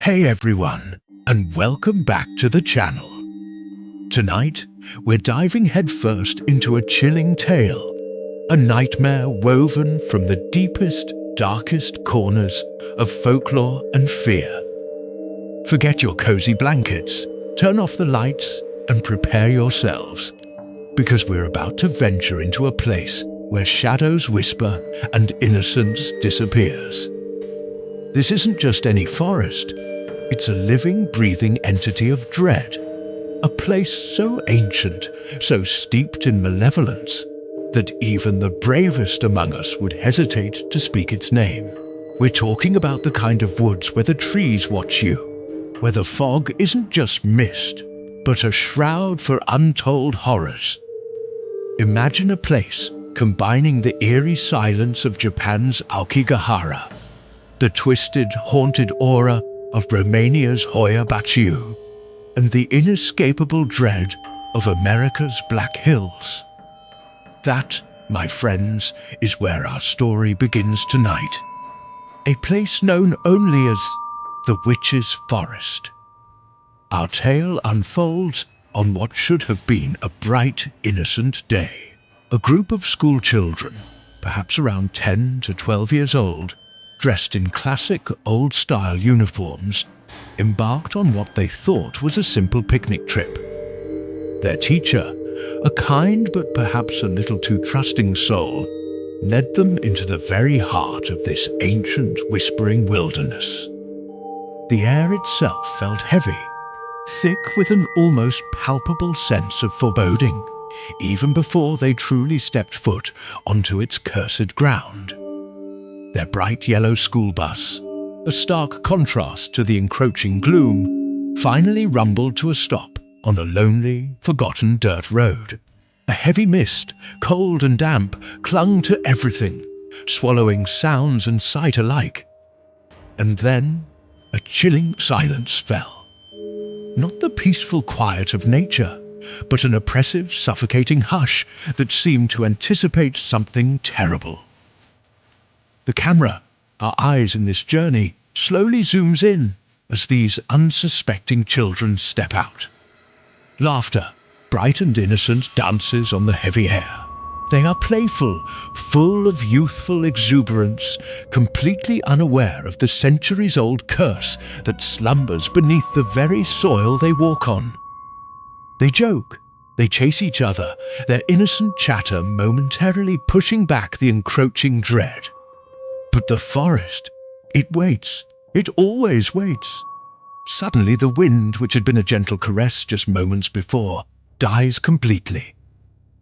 Hey everyone, and welcome back to the channel. Tonight, we're diving headfirst into a chilling tale, a nightmare woven from the deepest, darkest corners of folklore and fear. Forget your cozy blankets, turn off the lights, and prepare yourselves, because we're about to venture into a place where shadows whisper and innocence disappears. This isn't just any forest. It's a living, breathing entity of dread. A place so ancient, so steeped in malevolence, that even the bravest among us would hesitate to speak its name. We're talking about the kind of woods where the trees watch you, where the fog isn't just mist, but a shroud for untold horrors. Imagine a place combining the eerie silence of Japan's Aokigahara, the twisted, haunted aura of Romania's Hoya Baciu, and the inescapable dread of America's Black Hills. That, my friends, is where our story begins tonight. A place known only as the Witch's Forest. Our tale unfolds on what should have been a bright, innocent day. A group of school children, perhaps around 10 to 12 years old, dressed in classic old-style uniforms, embarked on what they thought was a simple picnic trip. Their teacher, a kind but perhaps a little too trusting soul, led them into the very heart of this ancient, whispering wilderness. The air itself felt heavy, thick with an almost palpable sense of foreboding, even before they truly stepped foot onto its cursed ground. Their bright yellow school bus, a stark contrast to the encroaching gloom, finally rumbled to a stop on a lonely, forgotten dirt road. A heavy mist, cold and damp, clung to everything, swallowing sounds and sight alike. And then a chilling silence fell. Not the peaceful quiet of nature, but an oppressive, suffocating hush that seemed to anticipate something terrible. The camera, our eyes in this journey, slowly zooms in as these unsuspecting children step out. Laughter, bright and innocent, dances on the heavy air. They are playful, full of youthful exuberance, completely unaware of the centuries-old curse that slumbers beneath the very soil they walk on. They joke, they chase each other, their innocent chatter momentarily pushing back the encroaching dread. But the forest, it waits. It always waits. Suddenly the wind, which had been a gentle caress just moments before, dies completely.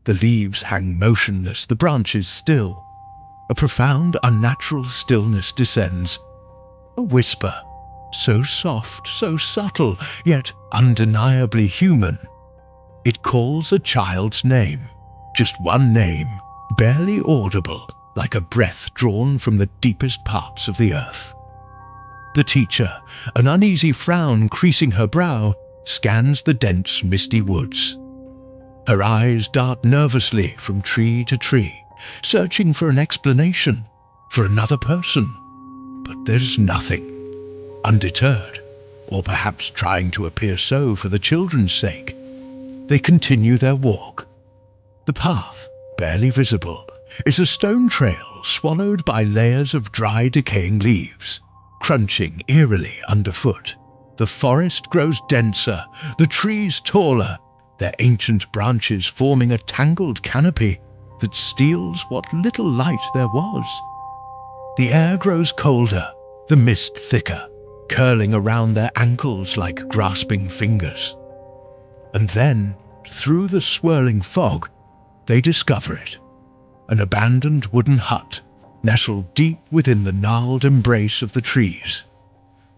The leaves hang motionless, the branches still. A profound, unnatural stillness descends. A whisper, so soft, so subtle, yet undeniably human. It calls a child's name. Just one name, barely audible, like a breath drawn from the deepest parts of the earth. The teacher, an uneasy frown creasing her brow, scans the dense, misty woods. Her eyes dart nervously from tree to tree, searching for an explanation, for another person. But there's nothing. Undeterred, or perhaps trying to appear so for the children's sake, they continue their walk. The path, barely visible, is a stone trail swallowed by layers of dry, decaying leaves, crunching eerily underfoot. The forest grows denser, the trees taller, their ancient branches forming a tangled canopy that steals what little light there was. The air grows colder, the mist thicker, curling around their ankles like grasping fingers. And then, through the swirling fog, they discover it. An abandoned wooden hut, nestled deep within the gnarled embrace of the trees.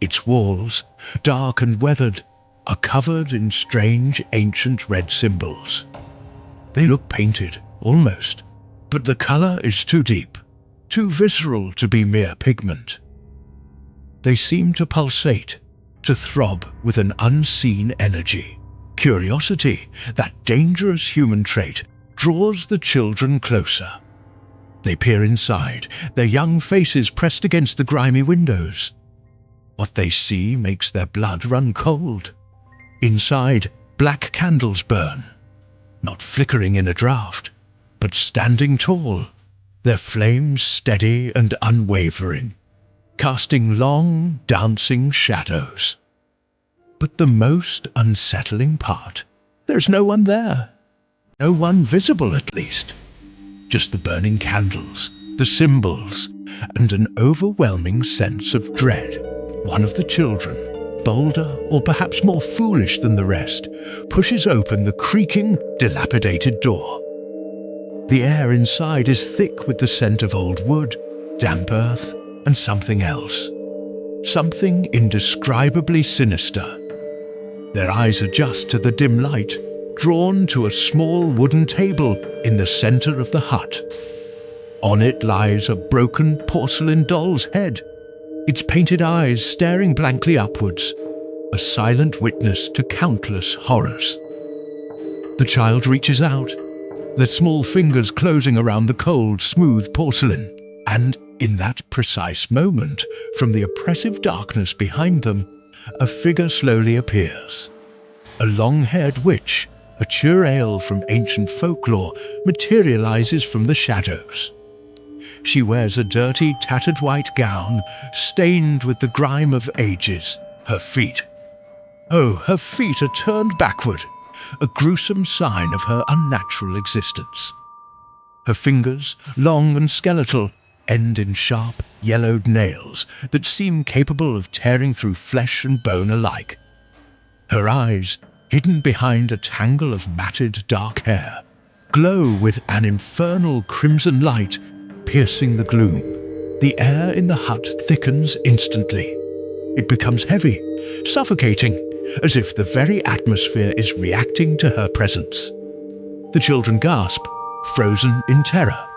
Its walls, dark and weathered, are covered in strange ancient red symbols. They look painted, almost, but the color is too deep, too visceral to be mere pigment. They seem to pulsate, to throb with an unseen energy. Curiosity, that dangerous human trait, draws the children closer. They peer inside, their young faces pressed against the grimy windows. What they see makes their blood run cold. Inside, black candles burn, not flickering in a draught, but standing tall, their flames steady and unwavering, casting long, dancing shadows. But the most unsettling part, there's no one there. No one visible, at least. Just the burning candles, the symbols, and an overwhelming sense of dread. One of the children, bolder or perhaps more foolish than the rest, pushes open the creaking, dilapidated door. The air inside is thick with the scent of old wood, damp earth, and something else. Something indescribably sinister. Their eyes adjust to the dim light, drawn to a small wooden table in the center of the hut. On it lies a broken porcelain doll's head, its painted eyes staring blankly upwards, a silent witness to countless horrors. The child reaches out, their small fingers closing around the cold, smooth porcelain, and in that precise moment, from the oppressive darkness behind them, a figure slowly appears. A long-haired witch, a churale from ancient folklore, materializes from the shadows. She wears a dirty, tattered white gown, stained with the grime of ages. Her feet are turned backward, a gruesome sign of her unnatural existence. Her fingers, long and skeletal, end in sharp, yellowed nails that seem capable of tearing through flesh and bone alike. Her eyes, hidden behind a tangle of matted dark hair, glow with an infernal crimson light, piercing the gloom. The air in the hut thickens instantly. It becomes heavy, suffocating, as if the very atmosphere is reacting to her presence. The children gasp, frozen in terror.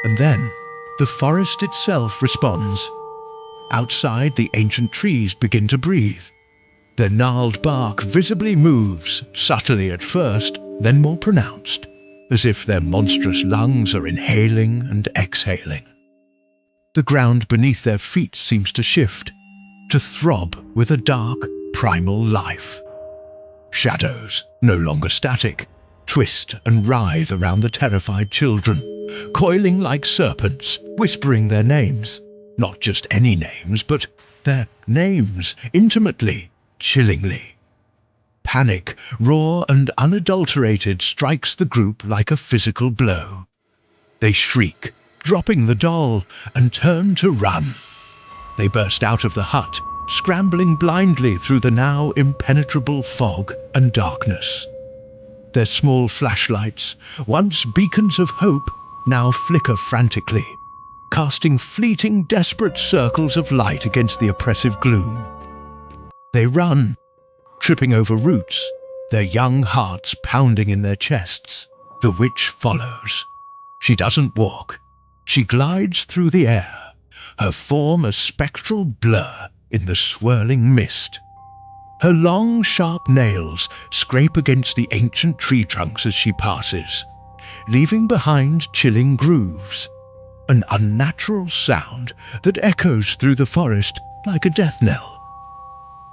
And then, the forest itself responds. Outside, the ancient trees begin to breathe. Their gnarled bark visibly moves, subtly at first, then more pronounced, as if their monstrous lungs are inhaling and exhaling. The ground beneath their feet seems to shift, to throb with a dark, primal life. Shadows, no longer static, twist and writhe around the terrified children, coiling like serpents, whispering their names. Not just any names, but their names, intimately, chillingly. Panic, raw and unadulterated, strikes the group like a physical blow. They shriek, dropping the doll, and turn to run. They burst out of the hut, scrambling blindly through the now impenetrable fog and darkness. Their small flashlights, once beacons of hope, now flicker frantically, casting fleeting, desperate circles of light against the oppressive gloom. They run, tripping over roots, their young hearts pounding in their chests. The witch follows. She doesn't walk. She glides through the air, her form a spectral blur in the swirling mist. Her long, sharp nails scrape against the ancient tree trunks as she passes, leaving behind chilling grooves, an unnatural sound that echoes through the forest like a death knell.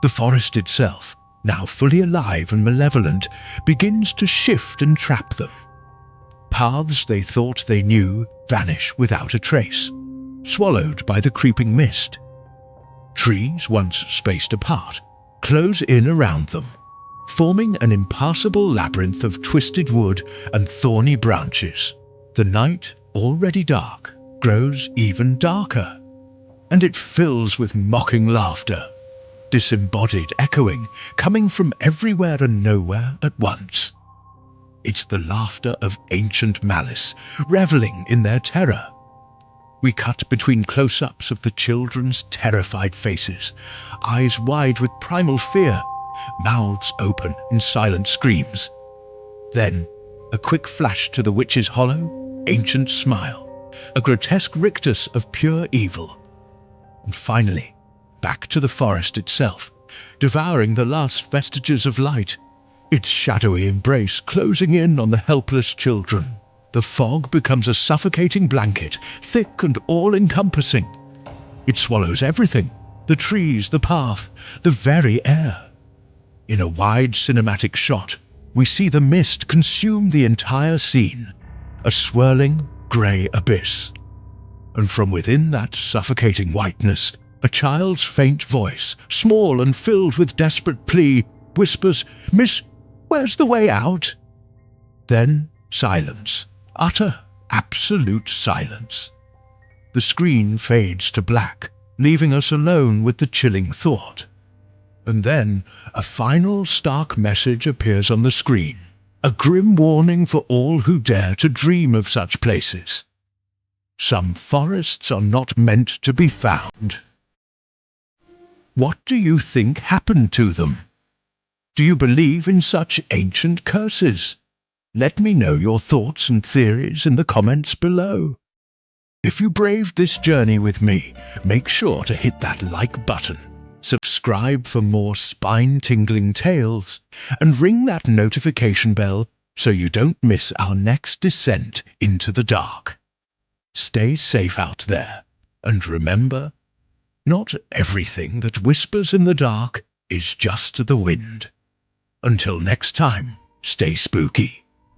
The forest itself, now fully alive and malevolent, begins to shift and trap them. Paths they thought they knew vanish without a trace, swallowed by the creeping mist. Trees, once spaced apart, close in around them, forming an impassable labyrinth of twisted wood and thorny branches. The night, already dark, grows even darker, and it fills with mocking laughter, disembodied echoing, coming from everywhere and nowhere at once. It's the laughter of ancient malice, reveling in their terror. We cut between close-ups of the children's terrified faces, eyes wide with primal fear, mouths open in silent screams. Then, a quick flash to the witch's hollow, ancient smile, a grotesque rictus of pure evil. And finally, back to the forest itself, devouring the last vestiges of light, its shadowy embrace closing in on the helpless children. The fog becomes a suffocating blanket, thick and all-encompassing. It swallows everything, the trees, the path, the very air. In a wide cinematic shot, we see the mist consume the entire scene, a swirling grey abyss. And from within that suffocating whiteness, a child's faint voice, small and filled with desperate plea, whispers, "Miss, where's the way out?" Then silence, utter, absolute silence. The screen fades to black, leaving us alone with the chilling thought. And then a final stark message appears on the screen, a grim warning for all who dare to dream of such places. Some forests are not meant to be found. What do you think happened to them? Do you believe in such ancient curses? Let me know your thoughts and theories in the comments below. If you braved this journey with me, make sure to hit that like button, subscribe for more spine-tingling tales, and ring that notification bell so you don't miss our next descent into the dark. Stay safe out there, and remember, not everything that whispers in the dark is just the wind. Until next time, stay spooky.